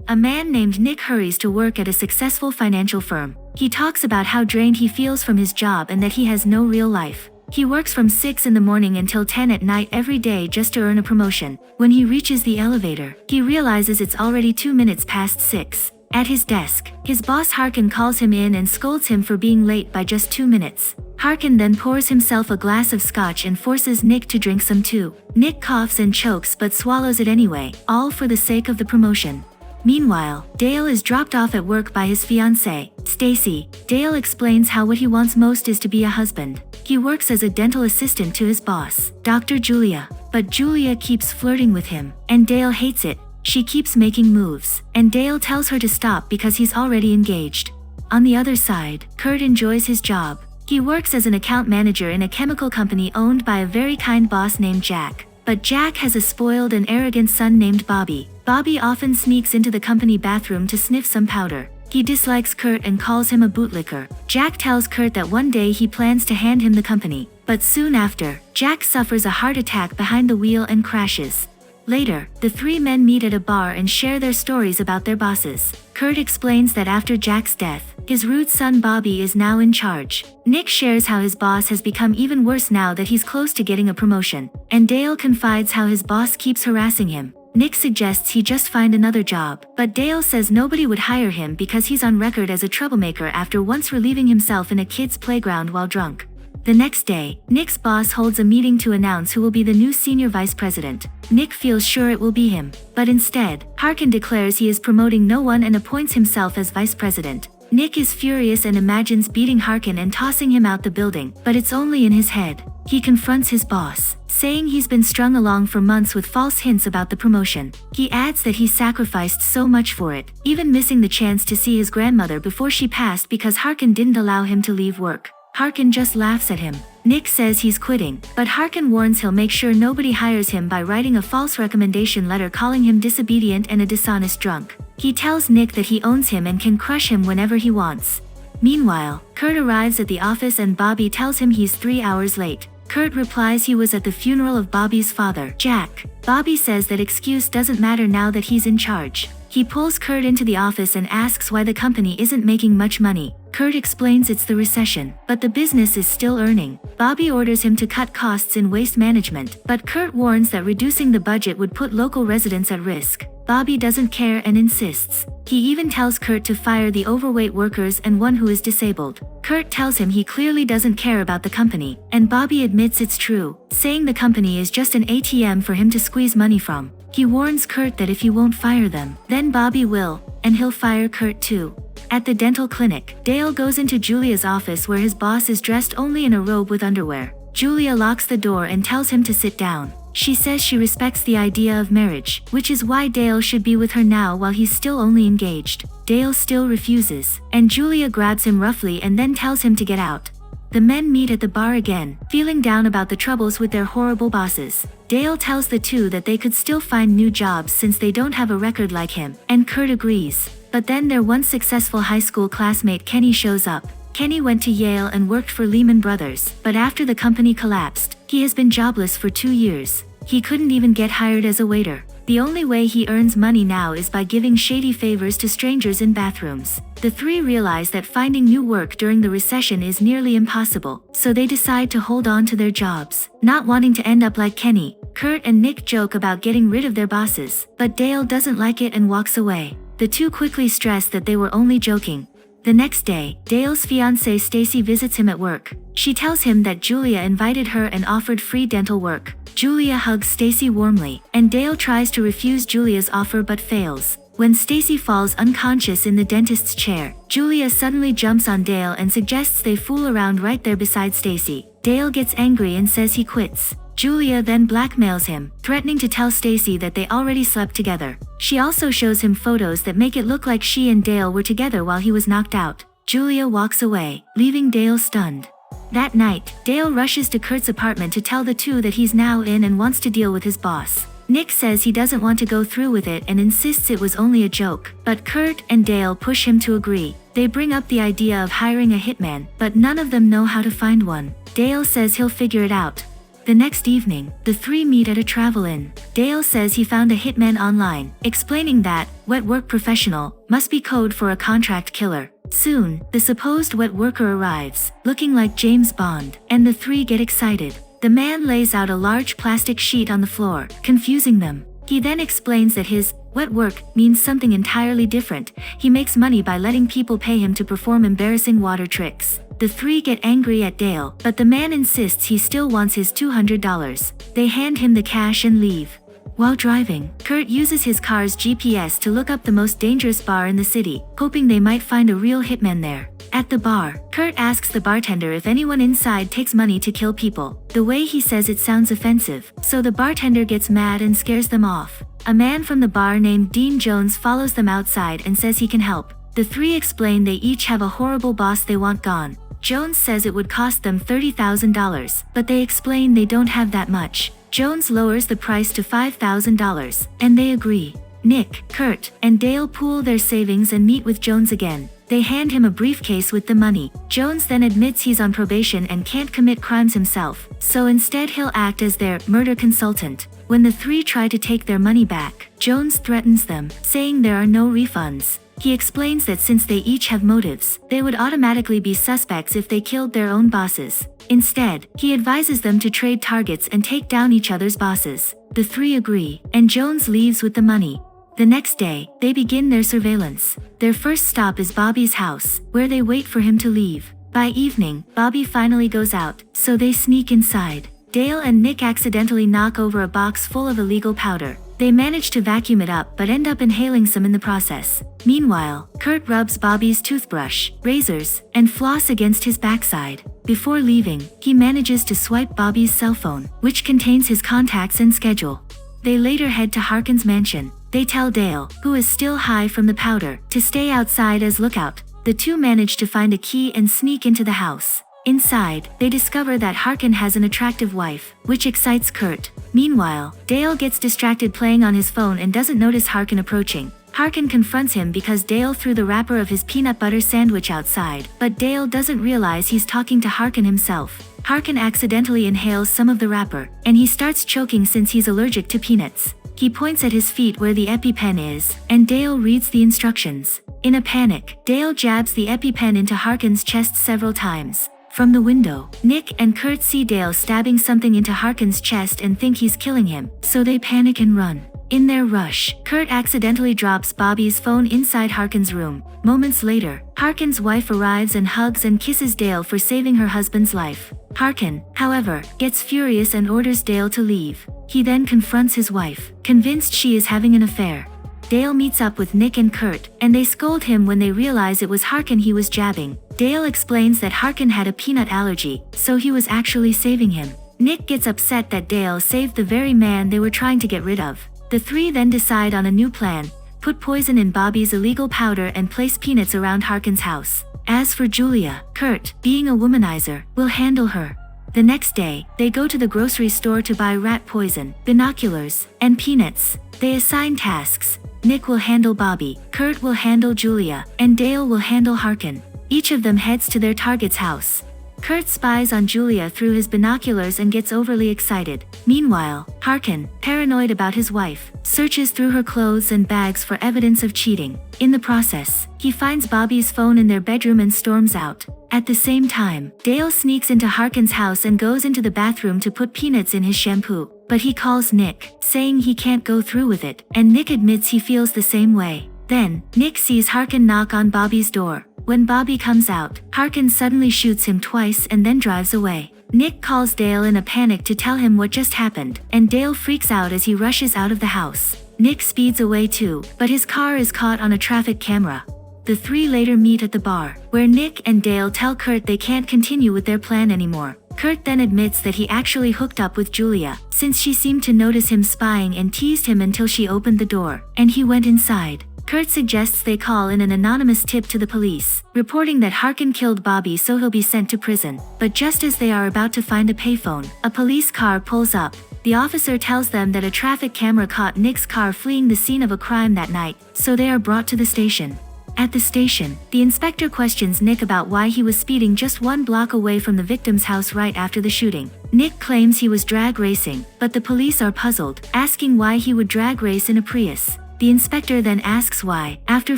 A man named Nick hurries to work at a successful financial firm. He talks about how drained he feels from his job and that he has no real life. He works from 6 in the morning until 10 at night every day just to earn a promotion. When he reaches the elevator, he realizes it's already 2 minutes past 6. At his desk, his boss Harkin calls him in and scolds him for being late by just 2 minutes. Harkin then pours himself a glass of scotch and forces Nick to drink some too. Nick coughs and chokes but swallows it anyway, all for the sake of the promotion. Meanwhile, Dale is dropped off at work by his fiancée, Stacy. Dale explains how what he wants most is to be a husband. He works as a dental assistant to his boss, Dr. Julia. But Julia keeps flirting with him, and Dale hates it. She keeps making moves, and Dale tells her to stop because he's already engaged. On the other side, Kurt enjoys his job. He works as an account manager in a chemical company owned by a very kind boss named Jack. But Jack has a spoiled and arrogant son named Bobby. Bobby often sneaks into the company bathroom to sniff some powder. He dislikes Kurt and calls him a bootlicker. Jack tells Kurt that one day he plans to hand him the company. But soon after, Jack suffers a heart attack behind the wheel and crashes. Later, the three men meet at a bar and share their stories about their bosses. Kurt explains that after Jack's death, his rude son Bobby is now in charge. Nick shares how his boss has become even worse now that he's close to getting a promotion. And Dale confides how his boss keeps harassing him. Nick suggests he just find another job, but Dale says nobody would hire him because he's on record as a troublemaker after once relieving himself in a kid's playground while drunk. The next day, Nick's boss holds a meeting to announce who will be the new senior vice president. Nick feels sure it will be him, but instead, Harkin declares he is promoting no one and appoints himself as vice president. Nick is furious and imagines beating Harkin and tossing him out the building, but it's only in his head. He confronts his boss, saying he's been strung along for months with false hints about the promotion. He adds that he sacrificed so much for it, even missing the chance to see his grandmother before she passed because Harkin didn't allow him to leave work. Harkin just laughs at him. Nick says he's quitting, but Harkin warns he'll make sure nobody hires him by writing a false recommendation letter calling him disobedient and a dishonest drunk. He tells Nick that he owns him and can crush him whenever he wants. Meanwhile, Kurt arrives at the office and Bobby tells him he's 3 hours late. Kurt replies he was at the funeral of Bobby's father, Jack. Bobby says that excuse doesn't matter now that he's in charge. He pulls Kurt into the office and asks why the company isn't making much money. Kurt explains it's the recession, but the business is still earning. Bobby orders him to cut costs in waste management, but Kurt warns that reducing the budget would put local residents at risk. Bobby doesn't care and insists. He even tells Kurt to fire the overweight workers and one who is disabled. Kurt tells him he clearly doesn't care about the company, and Bobby admits it's true, saying the company is just an ATM for him to squeeze money from. He warns Kurt that if he won't fire them, then Bobby will, and he'll fire Kurt too. At the dental clinic, Dale goes into Julia's office where his boss is dressed only in a robe with underwear. Julia locks the door and tells him to sit down. She says she respects the idea of marriage, which is why Dale should be with her now while he's still only engaged. Dale still refuses, and Julia grabs him roughly and then tells him to get out. The men meet at the bar again, feeling down about the troubles with their horrible bosses. Dale tells the two that they could still find new jobs since they don't have a record like him, and Kurt agrees. But then their once successful high school classmate Kenny shows up. Kenny went to Yale and worked for Lehman Brothers, but after the company collapsed, he has been jobless for 2 years. He couldn't even get hired as a waiter. The only way he earns money now is by giving shady favors to strangers in bathrooms. The three realize that finding new work during the recession is nearly impossible, so they decide to hold on to their jobs, not wanting to end up like Kenny. Kurt and Nick joke about getting rid of their bosses, but Dale doesn't like it and walks away. The two quickly stress that they were only joking. The next day, Dale's fiancée Stacy visits him at work. She tells him that Julia invited her and offered free dental work. Julia hugs Stacy warmly, and Dale tries to refuse Julia's offer but fails. When Stacy falls unconscious in the dentist's chair, Julia suddenly jumps on Dale and suggests they fool around right there beside Stacy. Dale gets angry and says he quits. Julia then blackmails him, threatening to tell Stacy that they already slept together. She also shows him photos that make it look like she and Dale were together while he was knocked out. Julia walks away, leaving Dale stunned. That night, Dale rushes to Kurt's apartment to tell the two that he's now in and wants to deal with his boss. Nick says he doesn't want to go through with it and insists it was only a joke, but Kurt and Dale push him to agree. They bring up the idea of hiring a hitman, but none of them know how to find one. Dale says he'll figure it out. The next evening, the three meet at a travel inn. Dale says he found a hitman online, explaining that wet work professional must be code for a contract killer. Soon, the supposed wet worker arrives, looking like James Bond, and the three get excited. The man lays out a large plastic sheet on the floor, confusing them. He then explains that his wet work means something entirely different. He makes money by letting people pay him to perform embarrassing water tricks. The three get angry at Dale, but the man insists he still wants his $200. They hand him the cash and leave. While driving, Kurt uses his car's GPS to look up the most dangerous bar in the city, hoping they might find a real hitman there. At the bar, Kurt asks the bartender if anyone inside takes money to kill people. The way he says it sounds offensive, so the bartender gets mad and scares them off. A man from the bar named Dean Jones follows them outside and says he can help. The three explain they each have a horrible boss they want gone. Jones says it would cost them $30,000, but they explain they don't have that much. Jones lowers the price to $5,000, and they agree. Nick, Kurt, and Dale pool their savings and meet with Jones again. They hand him a briefcase with the money. Jones then admits he's on probation and can't commit crimes himself, so instead he'll act as their murder consultant. When the three try to take their money back, Jones threatens them, saying there are no refunds. He explains that since they each have motives, they would automatically be suspects if they killed their own bosses. Instead, he advises them to trade targets and take down each other's bosses. The three agree, and Jones leaves with the money. The next day, they begin their surveillance. Their first stop is Bobby's house, where they wait for him to leave. By evening, Bobby finally goes out, so they sneak inside. Dale and Nick accidentally knock over a box full of illegal powder. They manage to vacuum it up but end up inhaling some in the process. Meanwhile, Kurt rubs Bobby's toothbrush, razors, and floss against his backside. Before leaving, he manages to swipe Bobby's cell phone, which contains his contacts and schedule. They later head to Harkin's mansion. They tell Dale, who is still high from the powder, to stay outside as lookout. The two manage to find a key and sneak into the house. Inside, they discover that Harkin has an attractive wife, which excites Kurt. Meanwhile, Dale gets distracted playing on his phone and doesn't notice Harkin approaching. Harkin confronts him because Dale threw the wrapper of his peanut butter sandwich outside, but Dale doesn't realize he's talking to Harkin himself. Harkin accidentally inhales some of the wrapper, and he starts choking since he's allergic to peanuts. He points at his feet where the EpiPen is, and Dale reads the instructions. In a panic, Dale jabs the EpiPen into Harkin's chest several times. From the window, Nick and Kurt see Dale stabbing something into Harkin's chest and think he's killing him, so they panic and run. In their rush, Kurt accidentally drops Bobby's phone inside Harkin's room. Moments later, Harkin's wife arrives and hugs and kisses Dale for saving her husband's life. Harkin, however, gets furious and orders Dale to leave. He then confronts his wife, convinced she is having an affair. Dale meets up with Nick and Kurt, and they scold him when they realize it was Harkin he was jabbing. Dale explains that Harkin had a peanut allergy, so he was actually saving him. Nick gets upset that Dale saved the very man they were trying to get rid of. The three then decide on a new plan, put poison in Bobby's illegal powder and place peanuts around Harkin's house. As for Julia, Kurt, being a womanizer, will handle her. The next day, they go to the grocery store to buy rat poison, binoculars, and peanuts. They assign tasks. Nick will handle Bobby, Kurt will handle Julia, and Dale will handle Harkin. Each of them heads to their target's house. Kurt spies on Julia through his binoculars and gets overly excited. Meanwhile, Harkin, paranoid about his wife, searches through her clothes and bags for evidence of cheating. In the process, he finds Bobby's phone in their bedroom and storms out. At the same time, Dale sneaks into Harkin's house and goes into the bathroom to put peanuts in his shampoo. But he calls Nick, saying he can't go through with it, and Nick admits he feels the same way. Then, Nick sees Harkin knock on Bobby's door. When Bobby comes out, Harkin suddenly shoots him twice and then drives away. Nick calls Dale in a panic to tell him what just happened, and Dale freaks out as he rushes out of the house. Nick speeds away too, but his car is caught on a traffic camera. The three later meet at the bar, where Nick and Dale tell Kurt they can't continue with their plan anymore. Kurt then admits that he actually hooked up with Julia, since she seemed to notice him spying and teased him until she opened the door, and he went inside. Kurt suggests they call in an anonymous tip to the police, reporting that Harkin killed Bobby so he'll be sent to prison. But just as they are about to find a payphone, a police car pulls up. The officer tells them that a traffic camera caught Nick's car fleeing the scene of a crime that night, so they are brought to the station. At the station, the inspector questions Nick about why he was speeding just 1 block away from the victim's house right after the shooting. Nick claims he was drag racing, but the police are puzzled, asking why he would drag race in a Prius. The inspector then asks why, after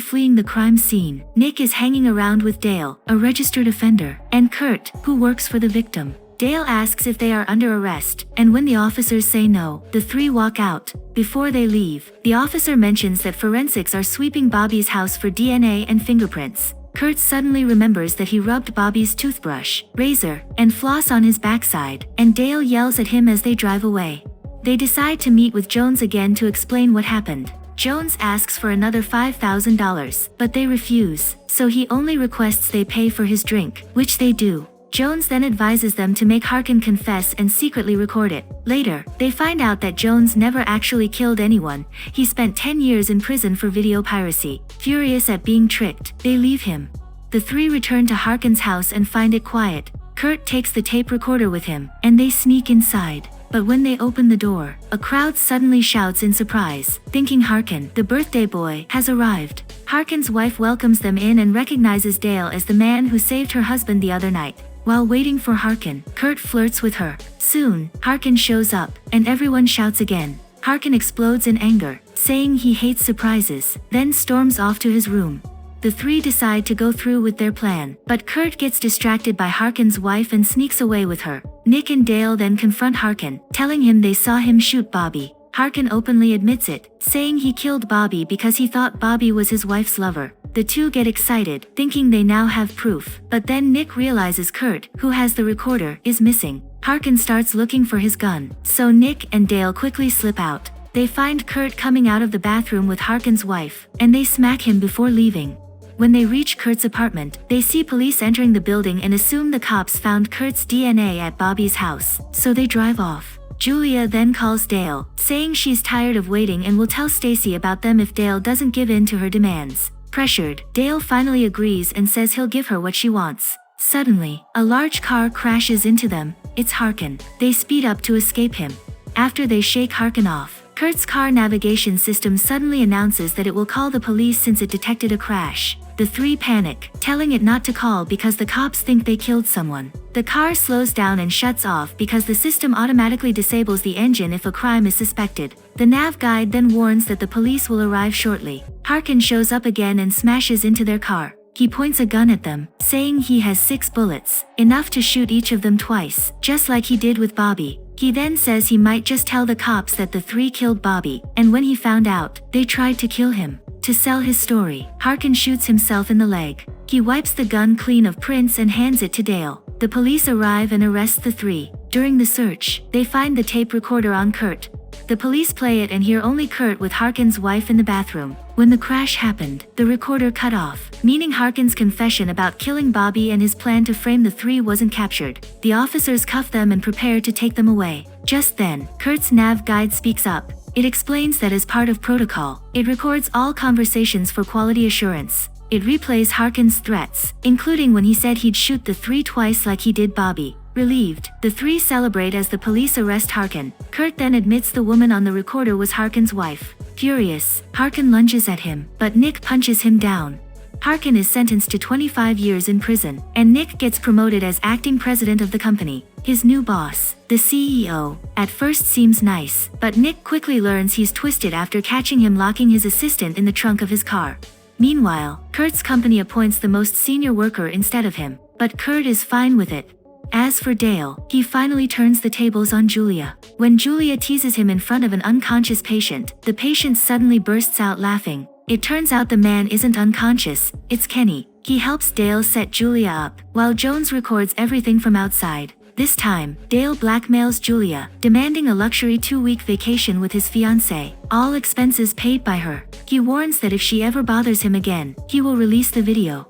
fleeing the crime scene. Nick is hanging around with Dale, a registered offender, and Kurt, who works for the victim. Dale asks if they are under arrest, and when the officers say no, the three walk out. Before they leave, the officer mentions that forensics are sweeping Bobby's house for DNA and fingerprints. Kurt suddenly remembers that he rubbed Bobby's toothbrush, razor, and floss on his backside, and Dale yells at him as they drive away. They decide to meet with Jones again to explain what happened. Jones asks for another $5,000, but they refuse, so he only requests they pay for his drink, which they do. Jones then advises them to make Harkin confess and secretly record it. Later, they find out that Jones never actually killed anyone. He spent 10 years in prison for video piracy. Furious at being tricked, they leave him. The three return to Harkin's house and find it quiet. Kurt takes the tape recorder with him, and they sneak inside. But when they open the door, a crowd suddenly shouts in surprise, thinking Harkin, the birthday boy, has arrived. Harkin's wife welcomes them in and recognizes Dale as the man who saved her husband the other night. While waiting for Harkin, Kurt flirts with her. Soon, Harkin shows up, and everyone shouts again. Harkin explodes in anger, saying he hates surprises, then storms off to his room. The three decide to go through with their plan, but Kurt gets distracted by Harkin's wife and sneaks away with her. Nick and Dale then confront Harkin, telling him they saw him shoot Bobby. Harkin openly admits it, saying he killed Bobby because he thought Bobby was his wife's lover. The two get excited, thinking they now have proof, but then Nick realizes Kurt, who has the recorder, is missing. Harkin starts looking for his gun, so Nick and Dale quickly slip out. They find Kurt coming out of the bathroom with Harkin's wife, and they smack him before leaving. When they reach Kurt's apartment, they see police entering the building and assume the cops found Kurt's DNA at Bobby's house, so they drive off. Julia then calls Dale, saying she's tired of waiting and will tell Stacy about them if Dale doesn't give in to her demands. Pressured, Dale finally agrees and says he'll give her what she wants. Suddenly, a large car crashes into them. It's Harkin. They speed up to escape him. After they shake Harkin off, Kurt's car navigation system suddenly announces that it will call the police since it detected a crash. The three panic, telling it not to call because the cops think they killed someone. The car slows down and shuts off because the system automatically disables the engine if a crime is suspected. The nav guide then warns that the police will arrive shortly. Harkin shows up again and smashes into their car. He points a gun at them, saying he has 6 bullets, enough to shoot each of them twice, just like he did with Bobby. He then says he might just tell the cops that the three killed Bobby, and when he found out, they tried to kill him. To sell his story, Harkin shoots himself in the leg. He wipes the gun clean of prints and hands it to Dale. The police arrive and arrest the three. During the search, they find the tape recorder on Kurt. The police play it and hear only Kurt with Harkin's wife in the bathroom. When the crash happened, the recorder cut off, meaning Harkin's confession about killing Bobby and his plan to frame the three wasn't captured. The officers cuff them and prepare to take them away. Just then, Kurt's nav guide speaks up. It explains that as part of protocol, it records all conversations for quality assurance. It replays Harkin's threats, including when he said he'd shoot the three twice like he did Bobby. Relieved, the three celebrate as the police arrest Harkin. Kurt then admits the woman on the recorder was Harkin's wife. Furious, Harkin lunges at him, but Nick punches him down. Harkin is sentenced to 25 years in prison, and Nick gets promoted as acting president of the company. His new boss, the CEO, at first seems nice, but Nick quickly learns he's twisted after catching him locking his assistant in the trunk of his car. Meanwhile, Kurt's company appoints the most senior worker instead of him, but Kurt is fine with it. As for Dale, he finally turns the tables on Julia. When Julia teases him in front of an unconscious patient, the patient suddenly bursts out laughing. It turns out the man isn't unconscious, it's Kenny. He helps Dale set Julia up, while Jones records everything from outside. This time, Dale blackmails Julia, demanding a luxury 2-week vacation with his fiancée, all expenses paid by her. He warns that if she ever bothers him again, he will release the video.